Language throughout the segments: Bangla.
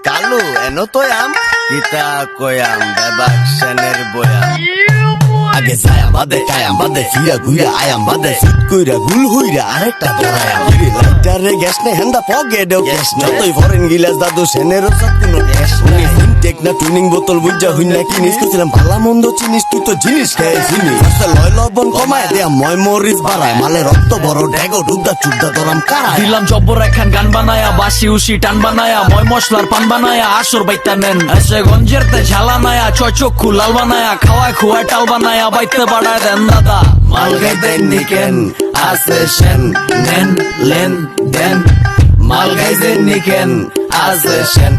কালু এনো তো আম কিতা কয়াম বেবাক সেনের বয়াম আগে যায়াম বাদে কায়াম বাদে ফিরা ঘুরা আয়াম বাদে সিট কইরা গুল হইরা আরেকটা ধরায়াম লাইটারে গ্যাস নে হেন্দা পকেটেও গ্যাস যতই ফরেন গিলাস দাদু সেনেরও সব কোনো গ্যাস নাই ইনটেক না টুনিং বোতল বুঝা হইনা কিনিস কইছিলাম ভালা মন্দ চিনিস তুই তো জিনিস খেয়ে চিনিস লয় লবণ কমায় দেয়া ময় মরিচ বাড়ায় মালে রক্ত বড় ঢেগো ডুবদা চুবদা দরাম কারায় দিলাম জব্বর একখান গান বানায়া বাসি উসি টান বানায়া ময় মশলার পান বানায়া আসর বাইতা নেন এসে গঞ্জের তে ঝালা নায়া চক্ষু লাল বানায়া খাওয়ায় খুয়ায় টাল বানায়া বাইতে বাড়ায় দেন দাদা মাল গাইতে নিকেন আসে সেন নেন লেন দেন মাল গাইতে নিকেন আসে সেন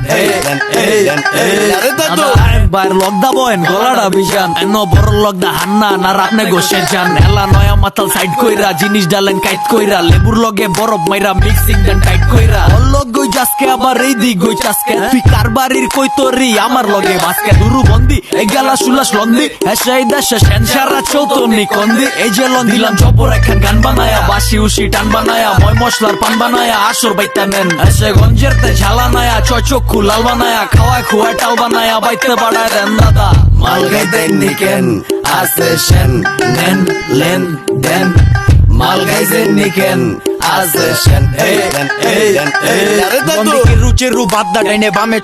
আরে দাদু একবার লগদা বয়েন গলাটা বিজান এন বড় লগদা হান্না না রাতনে গোসে যান এলা নয়া মাতাল সাইড কইরা জিনিস ডালেন কাইট কইরা লেবুর লগে বরফ মাইরা মিক্সিং দেন টাইট কইরা অলগ গই জাসকে আবার এই দি গই চাসকে তুই কারবারির কই তোরি আমার লগে বাসকে দুরু বন্দি এই গালা সুলাস লন্দি হেসাই দাসে সেন সারা চৌতনি কন্দি এই যে লন দিলাম জবর একখান গান বানায়া বাসি উসি টান বানায়া ময় মশলার পান বানায়া আসর বাইতা নেন এসে গঞ্জের তে ঝালা নায়া চক্ষু লাল বানায়া খাওয়ায় খুয়ায় টাল বানায়া বাইতে বাড়ায় দেন দাদা মাল গাইতে নিকেন আসে সেন নেন লেন দেন মাল গাইতে নিকেন আসে সেন আরে দাদু রুচের রু বাদ্দা ডাইনে বামে